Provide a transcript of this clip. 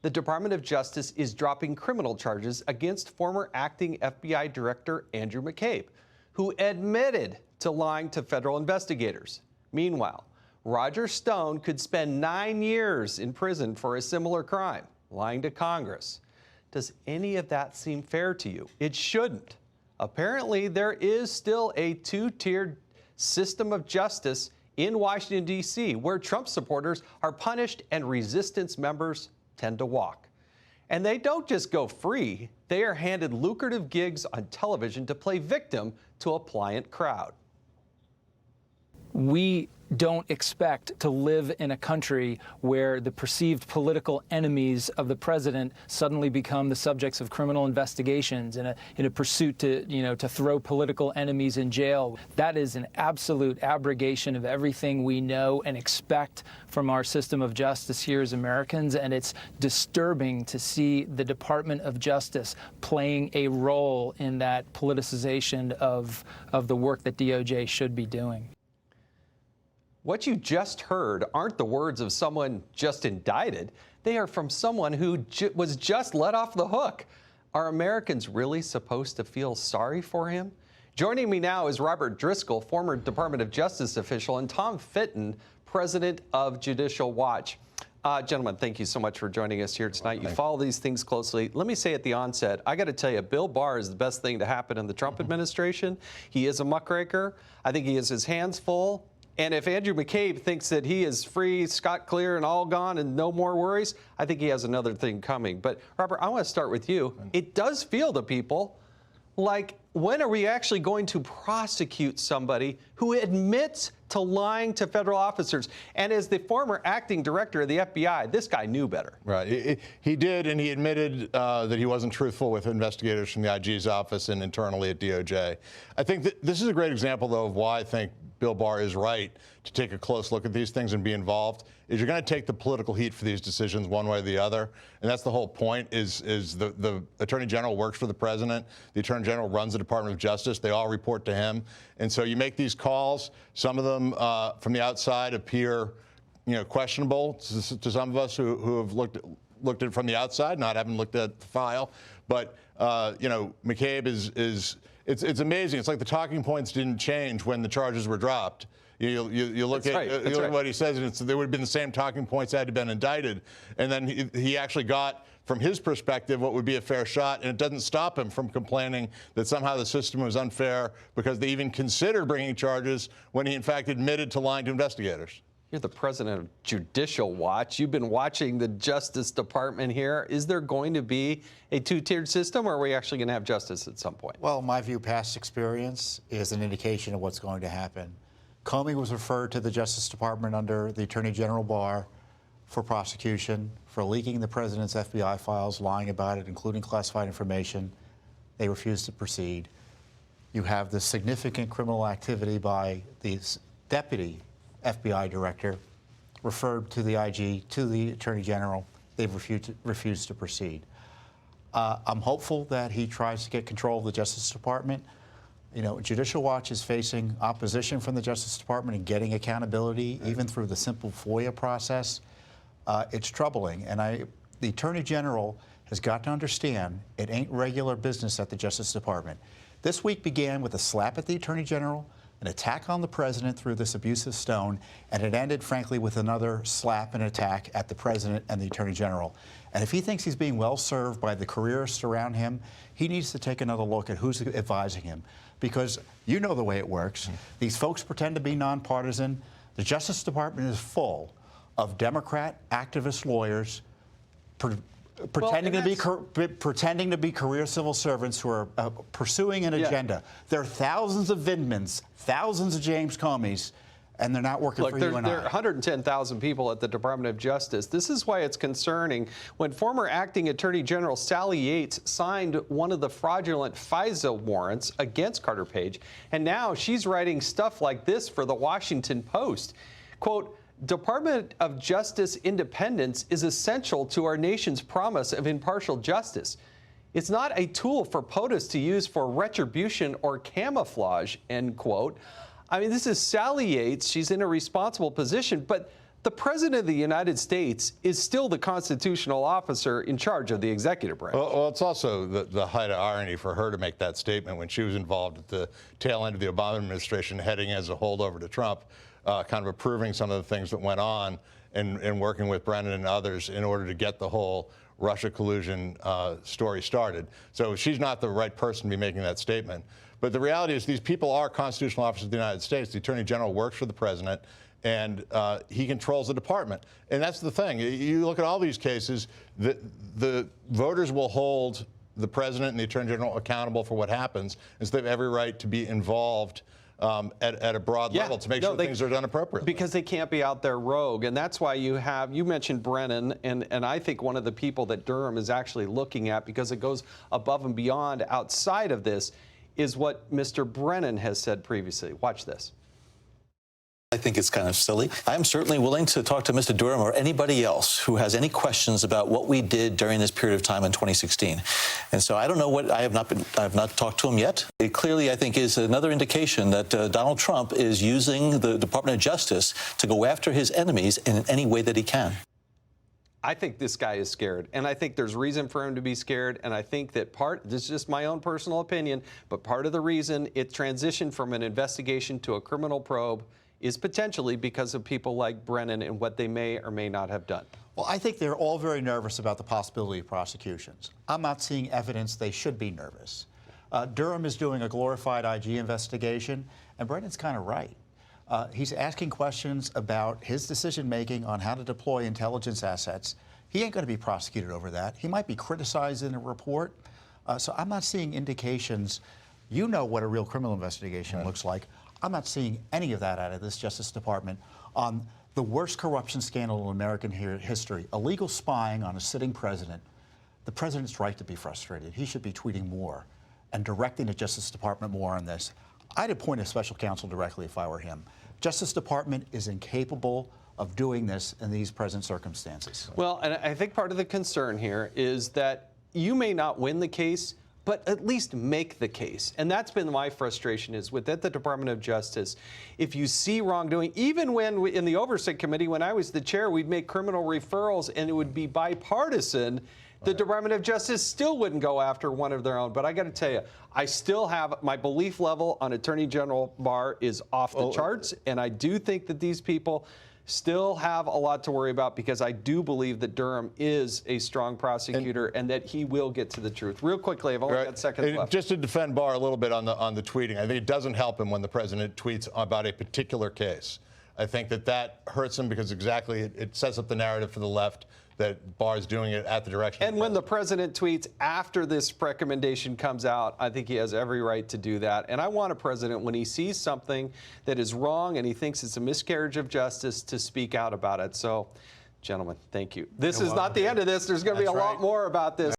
the Department of Justice is dropping criminal charges against former acting FBI Director Andrew McCabe, who admitted to lying to federal investigators. Meanwhile, Roger Stone could spend 9 years in prison for a similar crime, lying to Congress. Does any of that seem fair to you? It shouldn't. Apparently, there is still a two-tiered system of justice in Washington, D.C., where Trump supporters are punished and resistance members tend to walk. And they don't just go free. They are handed lucrative gigs on television to play victim to a pliant crowd. We don't expect to live in a country where the perceived political enemies of the president suddenly become the subjects of criminal investigations in a pursuit to, to throw political enemies in jail. That is an absolute abrogation of everything we know and expect from our system of justice here as Americans, and it's disturbing to see the Department of Justice playing a role in that politicization of the work that DOJ should be doing. What you just heard aren't the words of someone just indicted. They are from someone who was just let off the hook. Are Americans really supposed to feel sorry for him? Joining me now is Robert Driscoll, former Department of Justice official, and Tom Fitton, president of Judicial Watch. Gentlemen, thank you so much for joining us here tonight. You follow these things closely. Let me say at the onset, I got to tell you, Bill Barr is the best thing to happen in the Trump administration. He is a muckraker. I think he has his hands full. And if Andrew McCabe thinks that he is free, scot clear, and all gone and no more worries, I think he has another thing coming. But, Robert, I want to start with you. It does feel to people like, when are we actually going to prosecute somebody who admits to lying to federal officers? And as the former acting director of the FBI, this guy knew better. Right. He did, and he admitted that he wasn't truthful with investigators from the IG's office and internally at DOJ. I think this is a great example, though, of why I think Bill Barr is right to take a close look at these things and be involved. Is you're going to take the political heat for these decisions one way or the other, and that's the whole point. Is the Attorney General works for the president, the Attorney General runs the Department of Justice, they all report to him, and so you make these calls. Some of them from the outside appear, questionable to some of us who have looked at it from the outside, not having looked at the file. But McCabe is. It's amazing. It's like the talking points didn't change when the charges were dropped. You look at what he says, and there would have been the same talking points had he been indicted. And then he actually got, from his perspective, what would be a fair shot, and it doesn't stop him from complaining that somehow the system was unfair because they even considered bringing charges when he, in fact, admitted to lying to investigators. You're the president of Judicial Watch. You've been watching the Justice Department here. Is there going to be a two-tiered system, or are we actually going to have justice at some point? Well, in my view, past experience is an indication of what's going to happen. Comey was referred to the Justice Department under the Attorney General Barr for prosecution for leaking the president's FBI files, lying about it, including classified information. They refused to proceed. You have the significant criminal activity by the deputy FBI director, referred to the IG, to the Attorney General. They've refused to proceed. I'm hopeful that he tries to get control of the Justice Department. Judicial Watch is facing opposition from the Justice Department and getting accountability, even through the simple FOIA process. It's troubling, and the Attorney General has got to understand it ain't regular business at the Justice Department. This week began with a slap at the Attorney General, an attack on the president through this abusive Stone, and it ended, frankly, with another slap and attack at the president and the Attorney General. And if he thinks he's being well served by the careerists around him, he needs to take another look at who's advising him, because you know the way it works. These folks pretend to be nonpartisan. The Justice Department is full of Democrat activist lawyers pretending to be career civil servants who are pursuing an agenda. There are thousands of Vindmans, thousands of James Comeys, and they're not working for you and I. There are 110,000 people at the Department of Justice. This is why it's concerning. When former acting Attorney General Sally Yates signed one of the fraudulent FISA warrants against Carter Page, and now she's writing stuff like this for the Washington Post. Quote, Department of Justice independence is essential to our nation's promise of impartial justice. It's not a tool for POTUS to use for retribution or camouflage, end quote. I mean, this is Sally Yates. She's in a responsible position, but The President of the United States is still the constitutional officer in charge of the executive branch. Well, it's also the height of irony for her to make that statement when she was involved at the tail end of the Obama administration, heading as a holdover to Trump, kind of approving some of the things that went on and working with Brennan and others in order to get the whole Russia collusion story started. So she's not the right person to be making that statement. But the reality is these people are constitutional officers of the United States. The Attorney General works for the President, and he controls the department. And that's the thing. You look at all these cases, the voters will hold the President and the Attorney General accountable for what happens, and so they have every right to be involved at a broad level to make sure things are done appropriately. Because they can't be out there rogue. And that's why you mentioned Brennan, and I think one of the people that Durham is actually looking at, because it goes above and beyond outside of this, is what Mr. Brennan has said previously. Watch this. I think it's kind of silly. I'm certainly willing to talk to Mr. Durham or anybody else who has any questions about what we did during this period of time in 2016. And so I don't know what I have not talked to him yet. It clearly, I think, is another indication that Donald Trump is using the Department of Justice to go after his enemies in any way that he can. I think this guy is scared, and I think there's reason for him to be scared, and I think that this is just my own personal opinion, but part of the reason it transitioned from an investigation to a criminal probe is potentially because of people like Brennan and what they may or may not have done. Well, I think they're all very nervous about the possibility of prosecutions. I'm not seeing evidence they should be nervous. Durham is doing a glorified IG investigation, and Brennan's kind of right. He's asking questions about his decision-making on how to deploy intelligence assets. He ain't going to be prosecuted over that. He might be criticized in a report. So I'm not seeing indications. You know what a real criminal investigation looks like. I'm not seeing any of that out of this Justice Department on the worst corruption scandal in American history, illegal spying on a sitting president. The president's right to be frustrated. He should be tweeting more and directing the Justice Department more on this. I'd appoint a special counsel directly if I were him. Justice Department is incapable of doing this in these present circumstances. Well, and I think part of the concern here is that you may not win the case, but at least make the case. And that's been my frustration is within the Department of Justice. If you see wrongdoing, even when in the Oversight Committee, when I was the chair, we'd make criminal referrals and it would be bipartisan. The Department of Justice still wouldn't go after one of their own. But I got to tell you, I still have my belief level on Attorney General Barr is off the charts. And I do think that these people still have a lot to worry about because I do believe that Durham is a strong prosecutor and that he will get to the truth. Real quickly, I've only got seconds left. Just to defend Barr a little bit on the tweeting, I think it doesn't help him when the president tweets about a particular case. I think that hurts him because it sets up the narrative for the left that Barr is doing it at the direction. And when the president tweets after this recommendation comes out, I think he has every right to do that. And I want a president, when he sees something that is wrong and he thinks it's a miscarriage of justice, to speak out about it. So, gentlemen, thank you. This is not the end of this. There's going to be a lot more about this.